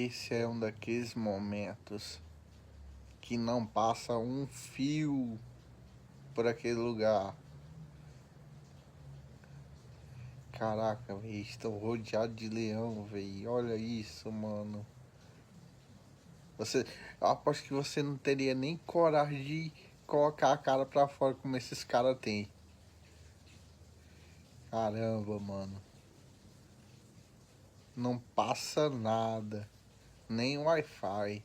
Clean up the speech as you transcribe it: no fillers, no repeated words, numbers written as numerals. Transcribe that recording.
Esse é um daqueles momentos que não passa um fio por aquele lugar. Caraca, velho, estou rodeado de leão, velho. Olha isso, mano. Você, eu aposto que você não teria nem coragem de colocar a cara pra fora como esses caras têm. Caramba, mano. Não passa nada. Nem Wi-Fi.